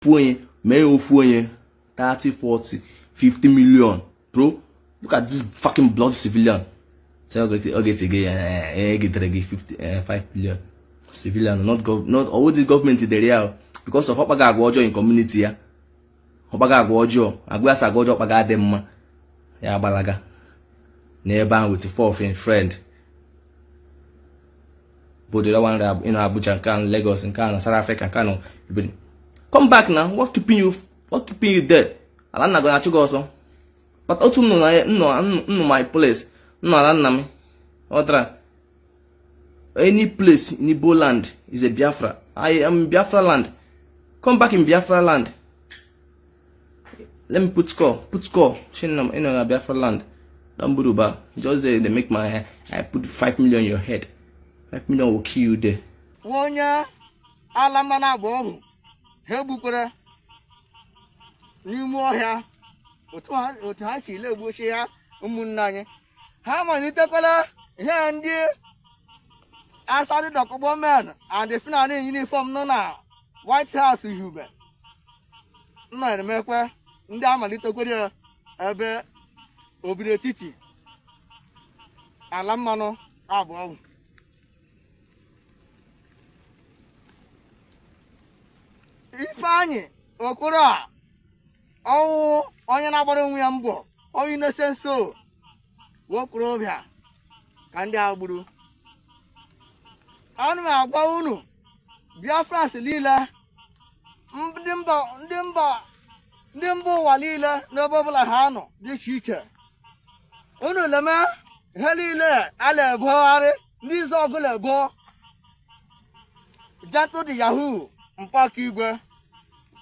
30, 40, 50 million. Bro, look at this fucking bloody civilian. So okay, get 5 billion. Civilian, not all the government in the real because of Opaga Agwojo in community. Yeah. Opaga Agwojo, Agwasa Agwojo Opaga dem ya balaga. Neighbor with a friend. But the other one Abuja and Kano, Lagos and Kano, South Africa and Kano. Come back now. What keeping you there? I'm not gonna go also. But also no my place. No me. Otra. Any place in Igbo land is a Biafra. I am Biafra land. Come back in Biafra land. Let me put score. In Biafra land. Don't buruba. Just they make my hair. I put 5 million in your head. 5 million will kill you there. Wonya alamana bobu. Hebukure. Ni mo ha. Otu ha si le bo se ya umunna yin. Ha ma ni tekola. He ndi I started the couple men and the final uniform no now. White House you be. No, the make where ndama little good ebe obire titi. Alamano abo. Ifanye okura. Oh, onye na gbara onwe ya mbọ. O innocent so. Wokuro bia. Kandi agburu. Anu agwa unu Biafra silile ndị mba ụwa niile n'ebe ọbụla ha nọ dị iche iche unu leme ihe niile ala ebogharị ndị izu ọgụla ebo jatụ dị Yahoo mpaka igwe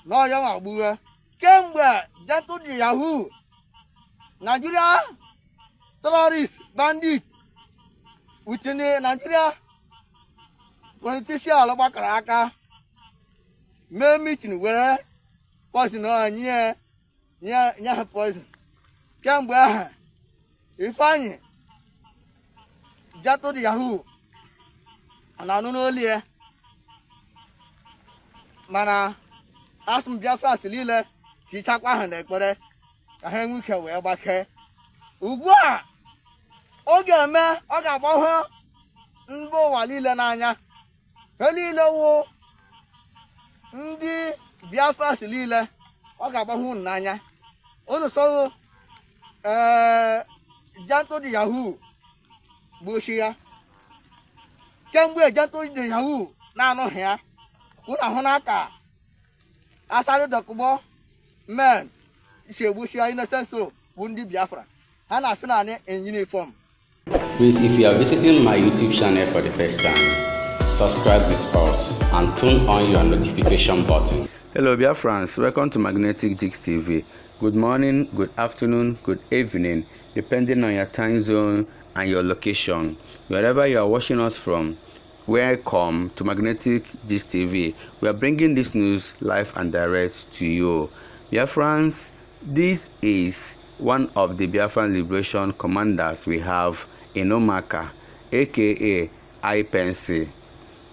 na ọya magbuwe kemgbe jatụ dị Yahoo Nigeria terrorist bandit within Nigeria politician gbakara aka mee meeting were poison nye poison kemgbe aha Ifeanyi jatụ dị Yahoo na anụ n'olie mana asụm Biafra silile chichakwa ha n'ekpere ka ha enwe ike wee gbake ugbu a ọ ga-agbahụ mba ụwa niile n'anya Helile wo ndị Biafra silile ọ ga-agbahụ n'anya unu so jatụ dị Yahoo gbochi ya kemgbe jatụ dị Yahoo na-anụghị ya unu ahụ n'aka asarị dọkụgbọ men isi egbochi ya innocent so bụ ndị Biafra ha na-afị naanị in uniform. Please, if you are visiting my YouTube channel for the first time, subscribe with us and turn on your notification button. Hello Biafrans, welcome to Magnetic Gist TV. Good morning, good afternoon, good evening, depending on your time zone and your location. Wherever you are watching us from, welcome to Magnetic Gist TV. We are bringing this news live and direct to you. Biafrans, this is one of the Biafran liberation commanders we have in Omaka, aka Ipensi.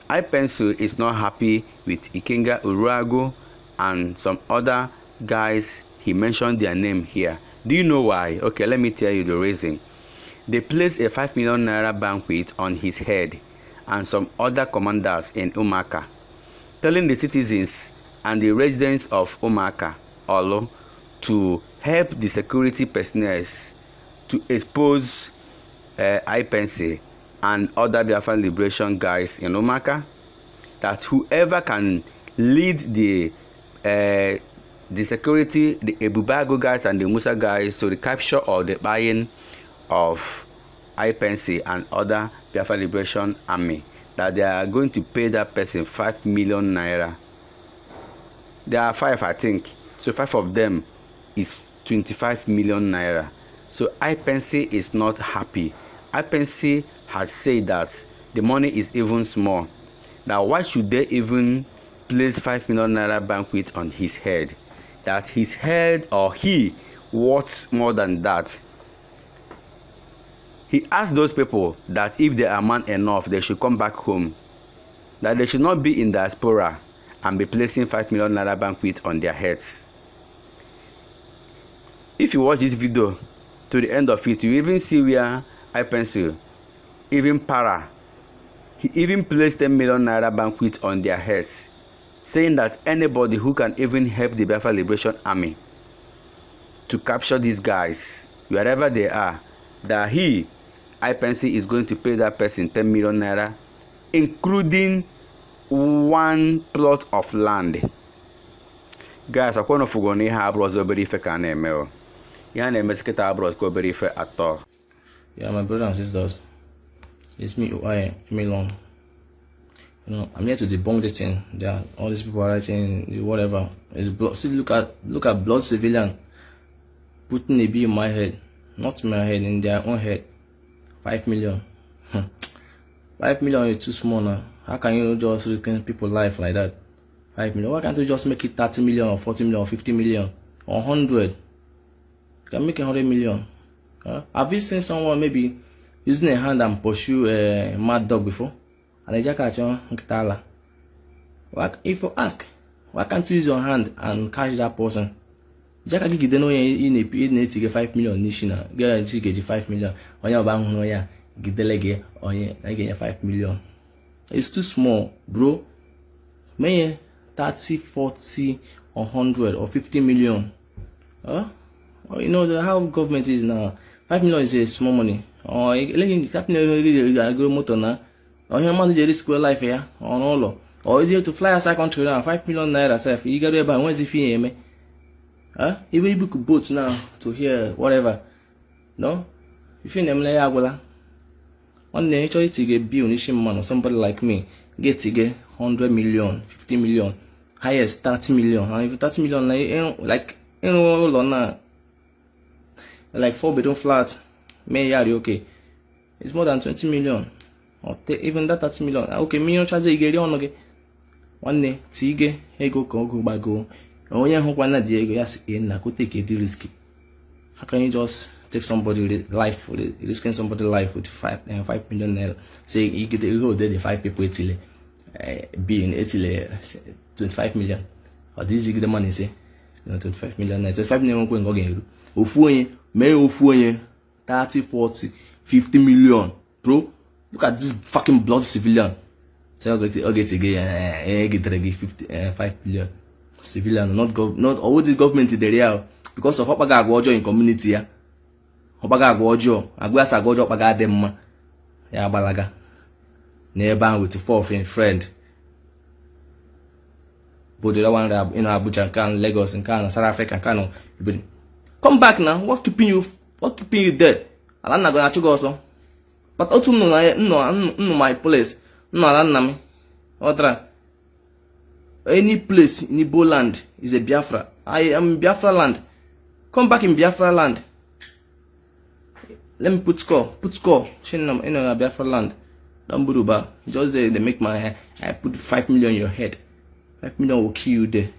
Ipensi is not happy with Ikenga Uruagu and some other guys. He mentioned their name here. Do you know why? Okay, let me tell you the reason. They placed a 5 million naira banquet on his head and some other commanders in Omaka, telling the citizens and the residents of Omaka, Olo, to help the security personnel to expose Ipensi and other Biafran liberation guys in Omaka, that whoever can lead the security, the Ebubago guys and the Musa guys to the capture or the buying of Ipensi and other Biafran liberation army, that they are going to pay that person 5 million naira. There are 5, I think. So 5 of them is 25 million naira. So Ipensi is not happy. Ipensi has said that the money is even small. Now why should they even place 5 million naira banquet on his head? That his head or he worth more than that. He asked those people that if they are man enough, they should come back home. That they should not be in diaspora and be placing 5 million naira banquet on their heads. If you watch this video to the end of it, you even see where Ipencil, even Para, he even placed 10 million naira banquet on their heads, saying that anybody who can even help the Biafra Liberation Army to capture these guys, wherever they are, that he, Ipencil, is going to pay that person 10 million naira, including 1 plot of land. Guys, I want to forget to have bros over if I can email. Yeah, name is Kita bros go very fair at all. Yeah, my brothers and sisters, it's me, Milon. You know, I'm here to debunk this thing. There, all these people are writing whatever. It's blood. See, look at blood civilian putting a bee in my head, not in my head, in their own head. 5 million. 5 million is too small now. How can you just reclaim people's life like that? 5 million. Why can't you just make it 30 million or 40 million or 50 million or 100? You can make 100 million. Have you seen someone maybe using a hand and pursue a mad dog before? And if you ask, why can't you use your hand and catch that person? Jaka gigi deno in a 5 million nishina, get 5 million, on your bang, gidelege, or again 5 million. It's too small, bro. May 30, 40, or 100 or 50 million. You know how government is now. 5 million is a small money. Or go motor now. Or your man risk your life here on all. Or is you to fly outside country now? 5 million naira self. You got to buy when's the fee, me? Even if you could boat now to hear whatever. No? If you name Agula. One day, try to get bill man or somebody like me. Get to get 100 million, 50 million, highest 30 million. And if 30 million, like, like 4-bedroom flat, may okay. It's more than 20 million. Or even that 30 million. Okay, million charge you get on okay. One day, Tige, ego, go back go. Oh, yeah, hope one day you yes, in I could take it risky. How can you just take somebody's life, risking somebody's life with 5 million naira? Say you get go there, the 5 people till being 25 million. Or this you get the money, say 25 million, 25 million going again. Ofuye, may Ofuye 30, 40, 50 million, bro. Look at this fucking blood civilian. So I'll get again, get 5 million. Civilian, not all the government in the real because of Hopaga Gojo in community. Hopaga Gojo, Aguasa Gojo Paga Demma, Ya Balaga, neighbor with 4 friend. But the one in Abuja and Kano, Lagos and Kano, South Africa and Kano. Come back now. What keeping you dead? I'm not gonna go also. But also no my place. No Alanami. Otra. Any place in Igbo land is a Biafra. I am in Biafra land. Come back in Biafra land. Let me put score. Shinam in Biafra land. Don't buruba. Just they make my hair. I put 5 million in your head. 5 million will kill you there.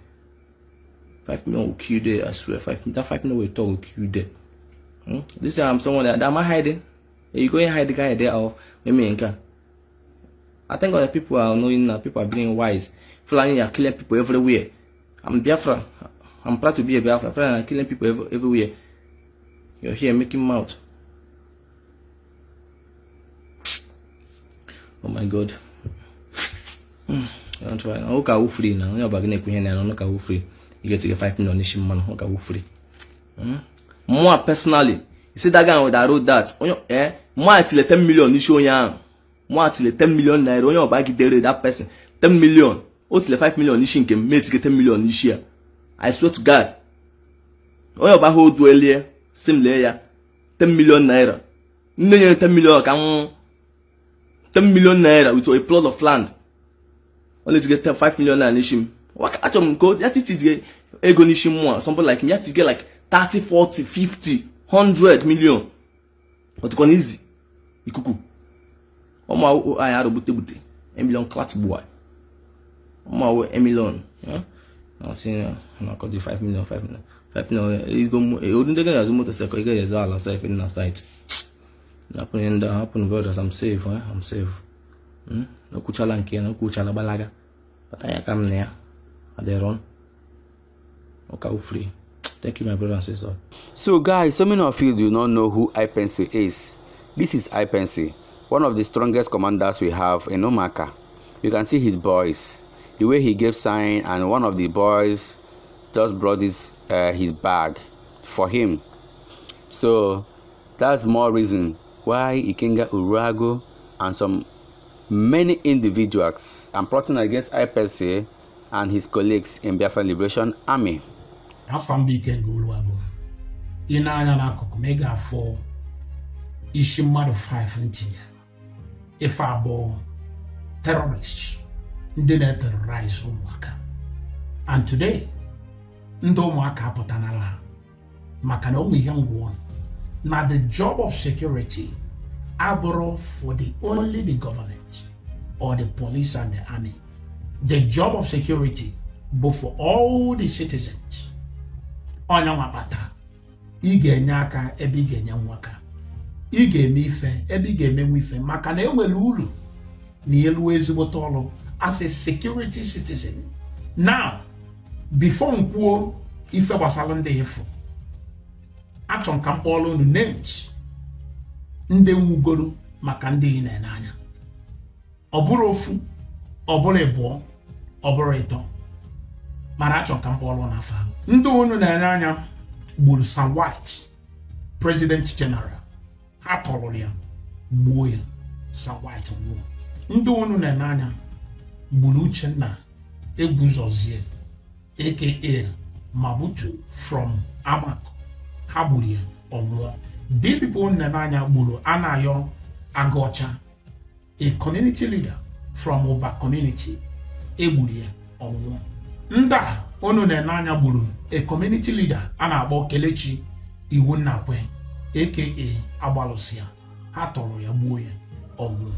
5 million will kill you there. I swear. 5 million will talk will kill you there. This time I'm someone that am I hiding? You go and hide the guy there of me. I think other people are knowing now. People are being wise. Flying are killing people everywhere. I'm Biafra. I'm proud to be a Biafra. Flying are killing people everywhere. You're here making mouth. Oh my God. Don't try. Okay, we free now. You're bagging here now. Okay, we free. You get to get 5 million nation man. Okay, we free. More personally, you see that guy that wrote that. More till 10 million nation young. More till 10 million naira. You're bagging there that person 10 million. Oh, till 5 million nation can make 10 million this year. I swear to God. Oh, you're back hold well here. Same layer. 10 million naira. No, 10 million. 10 million naira with a plot of land. Only to get 5 million naira nation. What actually go? That is get ego nation more. Somebody like me, you have to get like 30, 40, 50, 100 million. But it's easy. Ikuku. Oh my, I had a booty. A million clat boy. Oh my, a million. I'll see. I got the 5 million. 5 million. He's going. He wouldn't take it as a motorcycle. He get his all outside in the site. Happen, brothers. I'm safe. I'm safe. No kuchala nkia, no kuchala balaga. But I come there. and they run. Okay, free. Thank you, my brother and sister. So guys, so many of you do not know who Ikenga is. This is Ikenga, one of the strongest commanders we have in Omaka. You can see his boys, the way he gave sign, and one of the boys just brought his bag for him. So that's more reason why Ikenga Uruagu and some many individuals are plotting against Ikenga and his colleagues in Biafra Liberation Army. Afam Ikenga Uruagu. Ina anya na akụkụ mega afọ isi mmadụ 5 ntinye. Ife abụọ terrorists ndị na-terrorize ụmụaka. And today, ndị ụmụaka apụtanala maka na onwe ihe ngwụọ na the job of security abụrụ for only the government or the police and the army. The job of security but for all the citizens. Onye nwapata ị ga-enye aka ebe ị ga-enye nwaka, ị ga-eme ife ebe ị ga-eme ife maka na enwere uru na elu ezigbote ọrụ as a security citizen. Now, before nkwuo ife gbasara ndị efu, achọ m ka m kpọrọ unu names ndị nwugoro maka ndị ị na-ene anya. Ọ bụrụ ofu, ọ bụrụ ịbụọ, ọ bụrụ ịtọ, mana achọ ka m kpọrọ n'afọ ahụ. Ndị unu na-ene anya gburu Sam White, President General. Ha tọrọ ya, gbuo ya, Sam White nwụọ. Ndị unu na-ene anya gburu Uchenna Eguzozie aka Mabutu from Amako. Ha gburu ya, ọ nwụọ. These people na-ene anya gburu Anayo Agocha, a community leader from Oba community. Egburu ya, ọ nwụọ. Ndị a unu na-ene anya gburu a community leader a na-akpọ Kelechi Iwunnakwe aka Agbalụsịa. Ha tọrọ ya, gbuo ya, ọ nwụọ.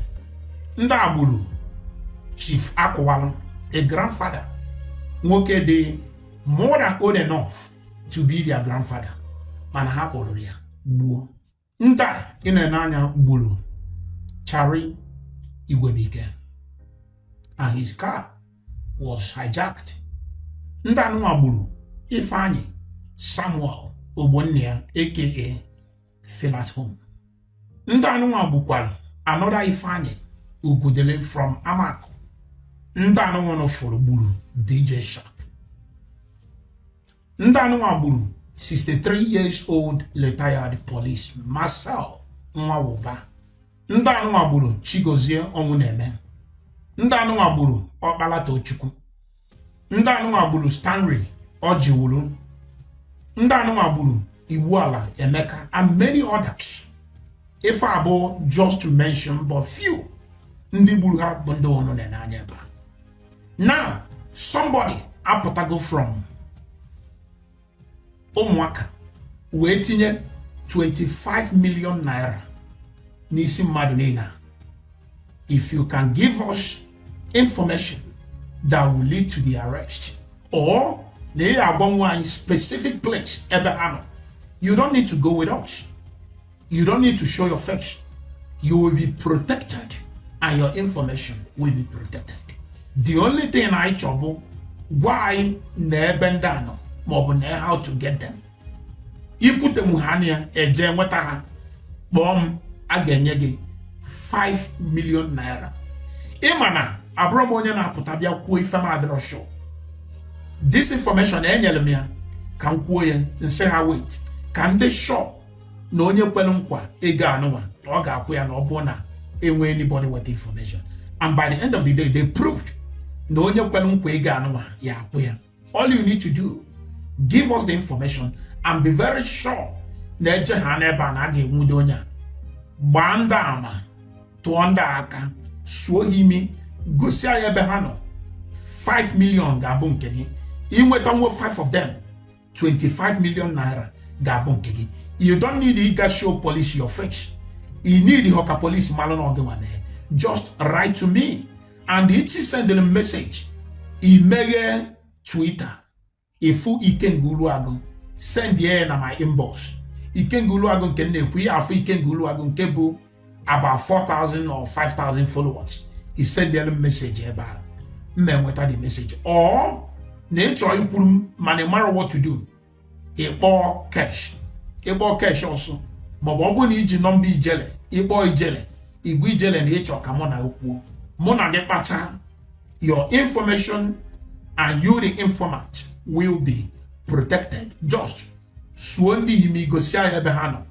Ndị a gburu Chief Akwụwalụ, a grandfather, nwoke dị more than old enough to be their grandfather, mana ha kpọrọ ya, gbuo. Ndị a ị na-ene anya gburu Chari Igwebike, and his car was hijacked. Ndị anụnwa gburu Ifeanyi Samuel Ogbonnia aka Feel at Home. Ndị anụnwa gbukwara another Ifeanyi Ugudele from Amako. Ndị anụnwa nọfụrụ gburu DJ Sharp. Ndị anụnwa gburu 63 years old retired police Marcel Nwawuba. Ndị anụnwa gburu Chigozie Onwuneme. Ndị anụnwa gburu Ọkpala Tochukwu. Ndị anụnwa gburu Stanley Ojiwulu. Ndị anụnwa gburu Iwuala Emeka and many others. If I go just to mention but few, ndị gburu ha bụ ndị ọnụ na-anya ebe. Now, somebody apụtago from ụmụaka wee tinye 25 million naira n'isi mmadụ niile. If you can give us information that will lead to the arrest, or they are one specific place, you don't need to go with us. You don't need to show your face. You will be protected and your information will be protected. The only thing I trouble, why nebendano, mobile how to get them. You put them hania a gem wataha bomb again 5 million naira. Imana Abromonia na putabia kui fama show. This information enyelemia can kuye and say how wait. Can they show no nye kwelumkwa ega anwa oga kuya no bona enwe anybody with information. And by the end of the day they proved no nye kwelumkwa ega anwa ya kuya. All you need to do, give us the information and be very sure neje haneba na ge mudonya banda ama tuonda aka suohimi gosia yebe hano 5 million gabon kegi inweta nwo 5 of them 25 million naira gabon kegi. You don't need to show police your face. You need the hoka police malon ogewane. Just write to me and it is send a message. Email Twitter. If you Ikenga Uruagu, send here na my inbox. Ikenga Uruagu kenne kuya afu Ikenga Uruagu kebu about 4,000 or 5,000 followers. He send them a message about me without the message. Or Nature you man matter what to do. A ball cash. A ball cash also. Mabobo ni ji number ijele. A ball ijele. Igwe ijele nature kamona upu. Mona get pacha. Your information and you the informant will be protected. Just Swondi Imigosia Ebehano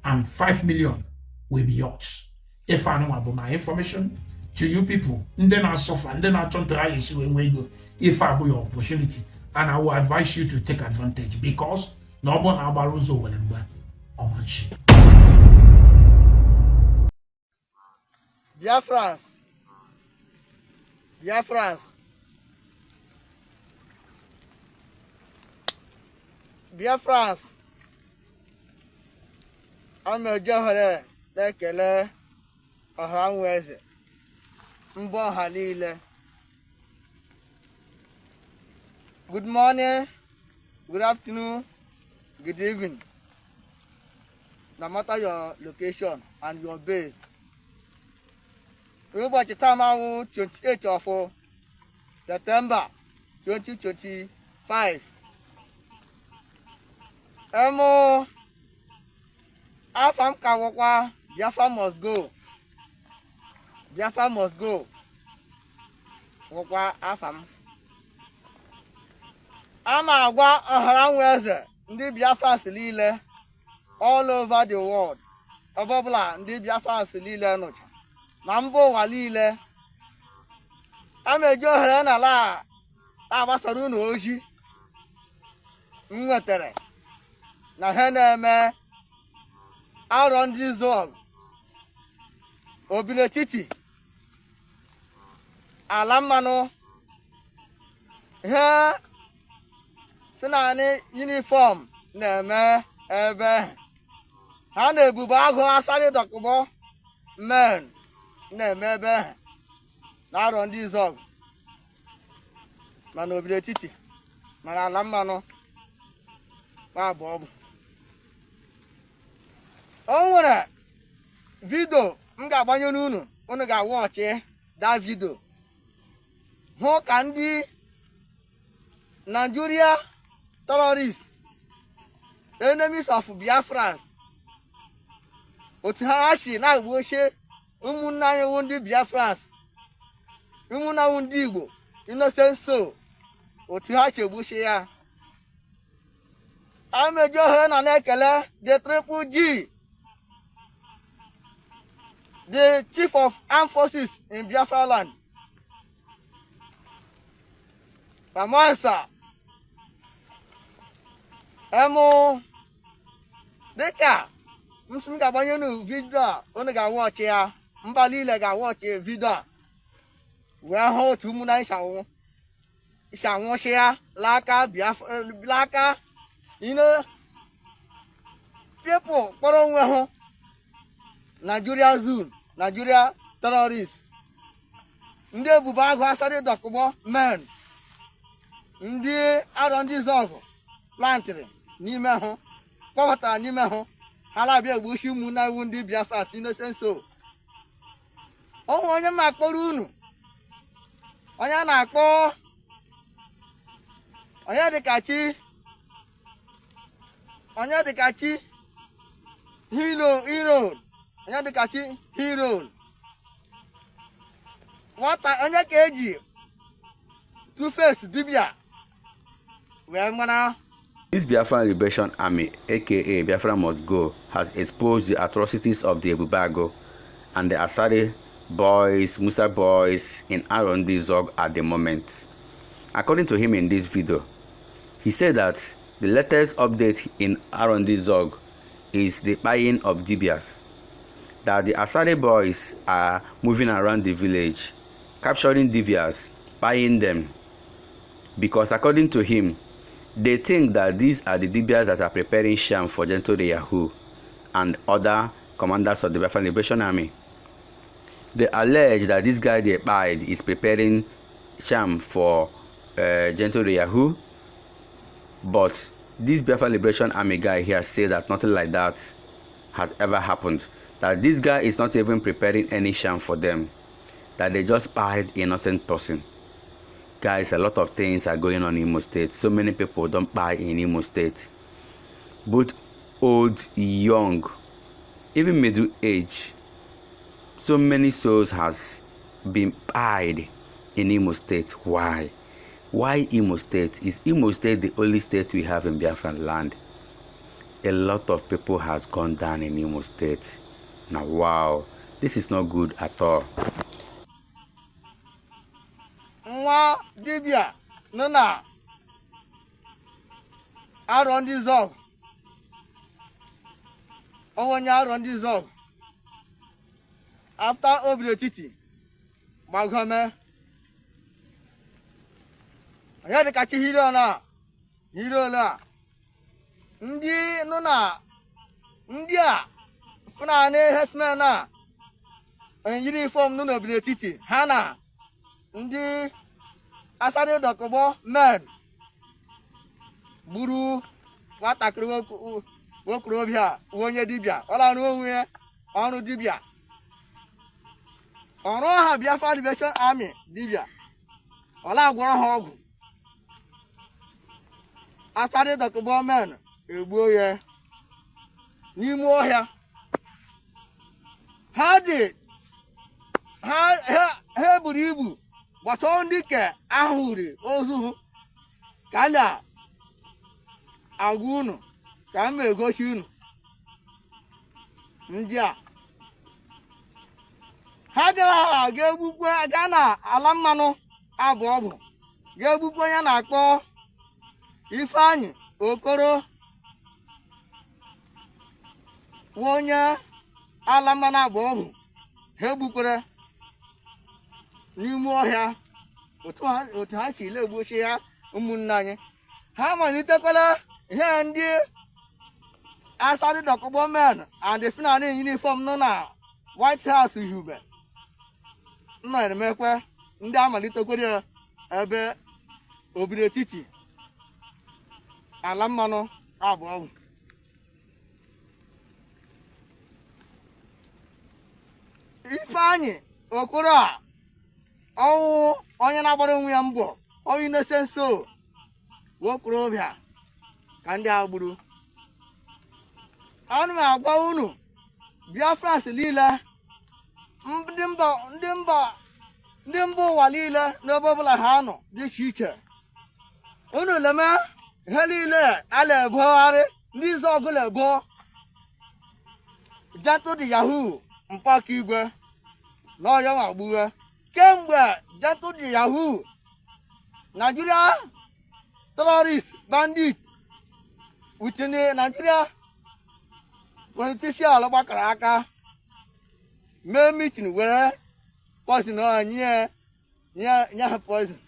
and 5 million will be yours. If I know about my information to you people, then I suffer, and then I turn to ISU when we go. If I have your opportunity, and I will advise you to take advantage because no one abaruzo will emba omanshi. Biafran. Biafran. Biafran. I'm a johore lekele ọhanweze mbọ ha niile. Good morning, good afternoon, good evening. No matter your location and your base. Ụbọchị taa ahụ 28 of September 2025. Afam kawokwa, Biafra must go. Biafra must go. Wokwa afam. Ama agwa ọhanweze ndị Biafra silile all over the world. Ọbụbụla ndị Biafra silile nụcha. Na mba ụwa niile. Ama eji ohere na ala agbasara unu oji. M nwetere na ha na-eme arọ ndị zọl obiletiti ala mmanụ ihe si naanị uniform na-eme ebe ha na-ebubo agụ asarị dọkụbọ men na-eme ebe na arọ ndị zọl mana obiletiti mana ala mmanụ ma abụọ bụ o nwere vidio m ga-agbanye n'unu unu ga-awọchị da vidio hụ ka ndị Nigeria terrorists enemies of Biafra otu ha si na-agba ochie ụmụnne anyị wụ ndị Biafra ụmụnne anyị ndị Igbo innocent soul otu ha si egbuchie ya. Ameji ohere na na-ekele the Triple G, the Chief of Armed Forces in Biafra land. Pamansa. Dịka m ga-agbanye unu vidio a unu ga-awọchị ya, mba niile ga-awọchị vidio a wee hụ otu ụmụnna isi anwụchi ya l'aka Biafra l'aka people kpọrọ onwe hụ Nigeria zone, Nigeria terrorists, ndị ebubo agụ asarị dọkụbọ men, ndị arọ ndị zọgụ plantịrị n'ime hụ kpọpụtara n'ime hụ ha na-abịa egbuchi ụmụnne iwu ndị Biafra innocent soul. Ọnwụ onye ma akpọrọ unu onye a na-akpọ onye dịkachi hero onye dịkachi hero nwata onye ka eji two-face dibia wee mara. This Biafran Liberation Army, aka Biafra Must Go, has exposed the atrocities of the Ebubago and the Asari boys, Musa boys in Arondi Zog at the moment. According to him in this video, he said that the latest update in Arondi Zog is the buying of Dibias, that the Asari boys are moving around the village, capturing Dibias, buying them, because according to him, they think that these are the Dibias that are preparing sham for Gentle Yahoo and other commanders of the Biafran Liberation Army. They allege that this guy they buyed is preparing sham for Gentle Yahoo, but this Biafran Liberation Army guy here said that nothing like that has ever happened, that this guy is not even preparing any sham for them, that they just buyed an innocent person. Guys, a lot of things are going on in Imo State. So many people don't buy in Imo State. Both old, young, even middle age. So many souls has been buyed in Imo State. Why? Why Imo State? Is Imo State the only state we have in Biafran land? A lot of people has gone down in Imo State. Now, wow, this is not good at all. Nwa dibia no na aron dissolve. Owonya aron dissolve. After obletiti magame aya de kachi hero na ndi no na ndi a funa ne hesman na uniform no na obletiti ha na ndị asari dokobo men buru nwatakịrị nwokorobịa onye dibịa ọla n'onwe ọrụ dibịa ọrụ ha Biafra Liberation Army dibịa ọla agwọrọ ha ọgwụ asari dokobo men egbuo ya n'ime ọhịa ha buru ibu gbata ndị ke ahụri ozu ka na agwa unu ka m egosi unu ndị a ha gara ga-egbukwe ga na ala mmanụ abụọ ga-egbukwe ya na-akpọ Ifeanyị Okoro onye ala mmanụ abụọ ha egbukwere n'ime ọhịa otu ha si legbochi ya ụmụnne anyị ha malitekwala ihe ndị asari dokobo men and finally uniform nọ na White House ihube nọ emekwe ndị amalitekwara ebe obodo etiti ala mmanụ abụọ Ifeanyị Okoro a ọwụ onye na-agbara onwe ya mbọ onye na-ese nso nwokorobịa ka ndị agburu. Ana m agwa unu Biafrans niile ndị mba ụwa niile n'ebe ọbụla ha nọ dị iche iche, unu leme ihe niile a na-ebogharị ndị izu ọgụla ebo jatụ dị Yahoo mpaka igwe na ọya magbughe kemgbe jatụ dị Yahoo Nigeria terrorist bandit within Nigeria politician gbakọrọ aka mee meeting were poison nye ha poison.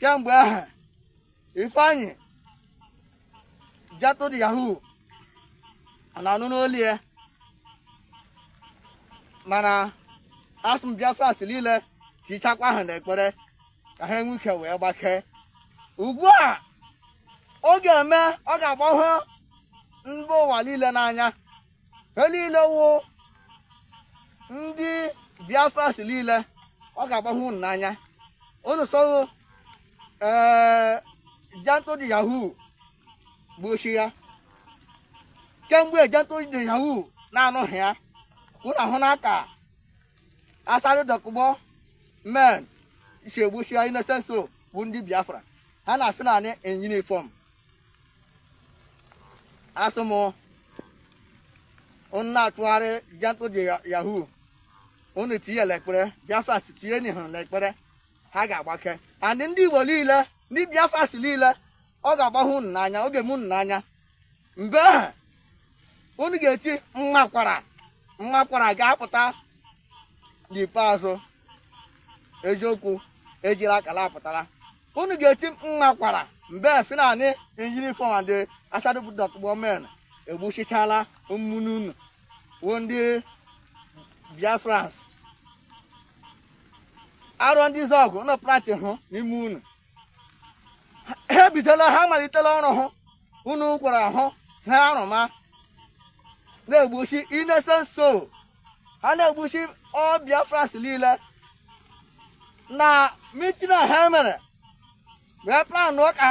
Kemgbe ahụ Ifeanyị jatụ dị Yahoo na-anụ n'olu ya, mana asụm Biafra niile chichakwa ahụ n'ekpere ka ha enwe ike wee gbakee. Ugbu a ọ ga-eme ọ ga-agbahụ mba ụwa niile n'anya, ha niile wụ ndị Biafra niile ọ ga-agbahụ n'anya. Unu so jatụ dị Yahoo gbochi ya kemgbe jatụ dị Yahoo na-anụghị ya. Unu ahụ n'aka asarị dọkụgbọ men isi egbochi ya innocent soul bụ ndị Biafra, ha na-asị naanị uniform. Asụmụ unu na-atụgharị jatụ dị Yahoo, unu tinye lekpere Biafra tinye n'ihu lekpere, ha ga-agbake. And ndị Igbo niile ndị Biafra niile ọ ga-agbahụ unu n'anya, oge m unu n'anya. Mgbe ahụ unu ga-eti mmakwara ga-apụta n'ikpeazụ, eziokwu ejila akala apụtara. Unu ga-eti mmakwara mgbe finani uniform and asadụdọkụgbọ men egbuchichala ụmụnne unu wụ ndị Biafrans. Arụ ndị zọgụ unu prati hụ n'ime unu, ha bidela ha malitela ọrụ hụ unu gwara hụ ha arụma na-egbuchi innocent soul, ha na-egbuchi ọ Biafrans niile. Na mitin ha mere Biafran no ka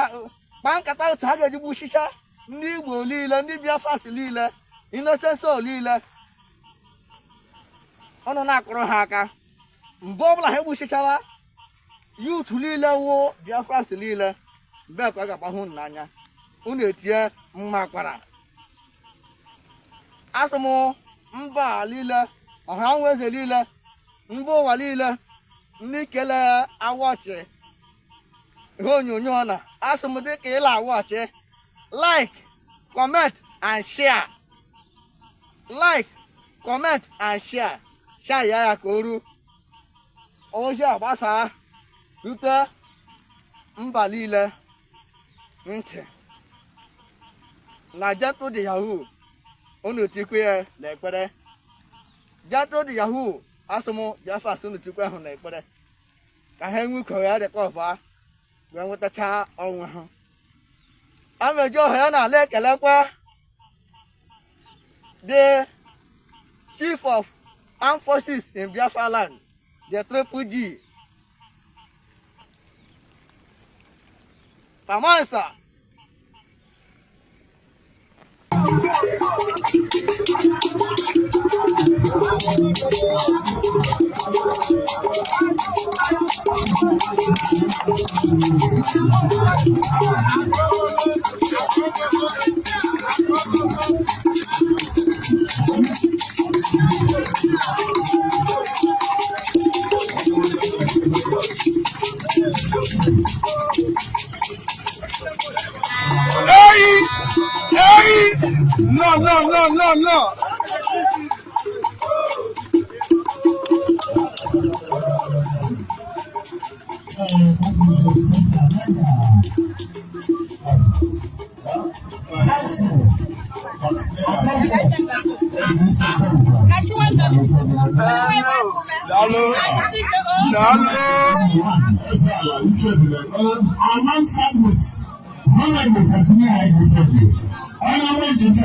bankata otu ha ga-eji gbuchicha ndị Igbo niile, ndị Biafra niile, innocent soul niile. Ọnụ na-akụrụ ha aka. Mgbe ọbụla ha egbuchichara youth niile wụ Biafra niile, mgbe ka ọ ga-agba hụ n'anya. Unu etie mma akwara. Asị m mba niile, ọha nweze niile, mba ụwa niile, ndị kele awọchị ihe onyonyo na asị m dịka ịla awọchị, like, comment and share. Like, comment and share. Share ya ka oru ozi agbasa rute mba niile ntị. Na Jato de Yahoo unu tikwe ya na ekpere. Jato de Yahoo asụmụ Biafra unu tikwe ahụ na ekpere ka ha nwekọ ya rekọva wee nwetacha ọnwụ ha. Ameji ọha ya na-ala ekelekwa the Chief of Armed Forces in Biafra land, the Triple G, Pamansa. No.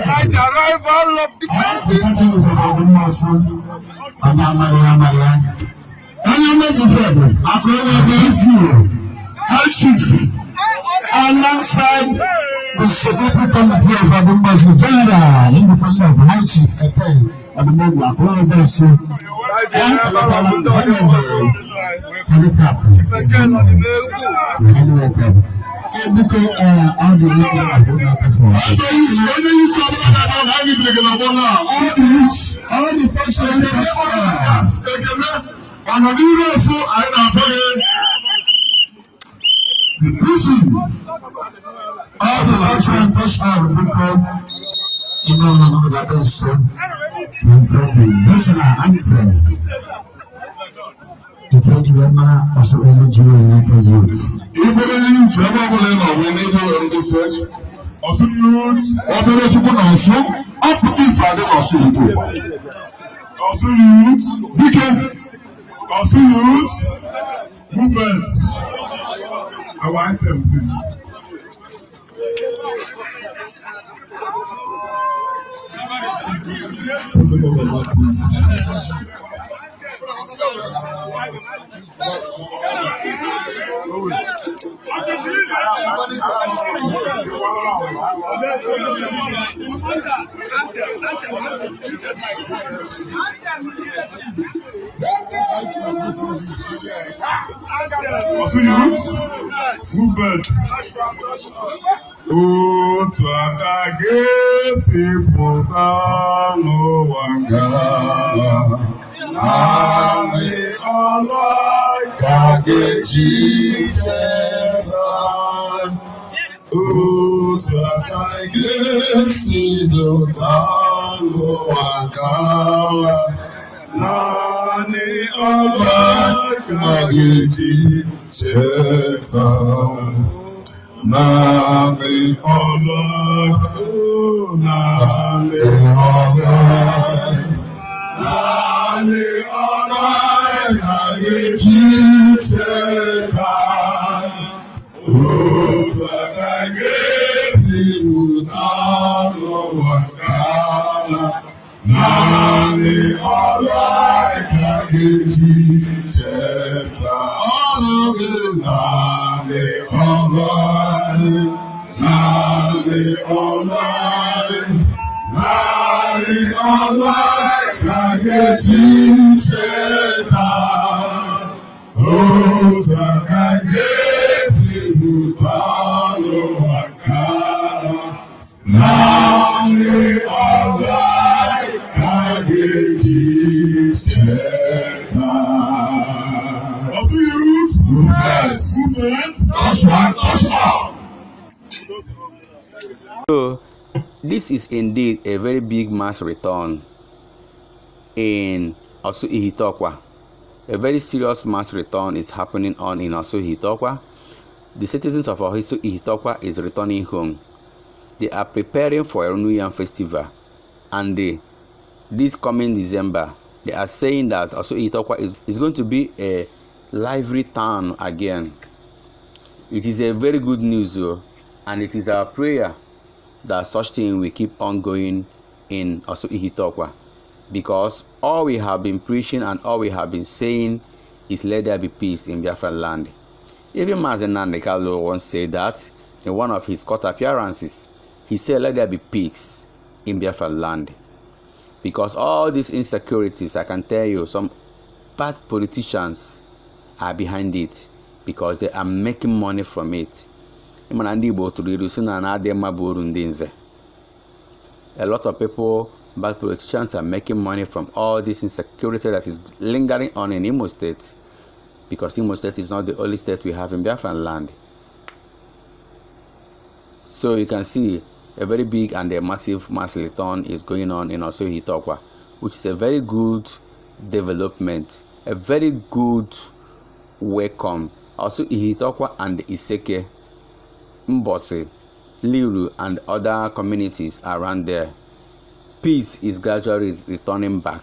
Night arrival of the baby. Alongside the Security Committee of Abumbashi General, independent of High Chief of the the preaching all the culture and passion of the people, you know, that is so national anthem. The President also energy related youth. You believe Trevor we need you in this church? Also, youth, up to Friday, also youth, Deacon, also youth, movements. I want them, please. Also youth, movement. Utwakage siputano wangala Nami kage jichetan Utwakage siputano wangala Nani kage jichetan Nami Allah, Nami Allah, Nami Allah, Nami Jitetan, Utakagesi Utano Wakala, Nami Allah, Nami Jitetan, Nami Allah. So, this is indeed a very big mass return in Osu Ihitokwa. A very serious mass return is happening in Osu Ihitokwa. The citizens of Osu Ihitokwa is returning home. They are preparing for a New Year festival, and this coming December, they are saying that Osu Ihitokwa is going to be a lively town again. It is a very good news, though, and it is our prayer that such thing will keep on going in Osu Ihitokwa, because all we have been preaching and all we have been saying is let there be peace in Biafra land. Even Mazen Nandekalo once said that in one of his court appearances. He said let there be peace in Biafra land, because all these insecurities, I can tell you, some bad politicians are behind it because they are making money from it. A lot of people, bad politicians, are making money from all this insecurity that is lingering on in Imo State, because Imo State is not the only state we have in Biafran land. So you can see a very big and a massive mass return is going on in Osu Ihitokwa, which is a very good development, a very good welcome. Osu Ihitokwa and Iseke, Mbosi, Liru, and other communities around there. Peace is gradually returning back.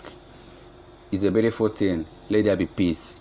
It's a beautiful thing. Let there be peace.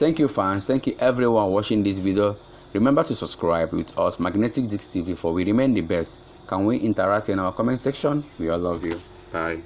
Thank you, fans. Thank you everyone watching this video. Remember to subscribe with us, Magnetic Dicks TV, for we remain the best. Can we interact in our comment section? We all love you. Bye.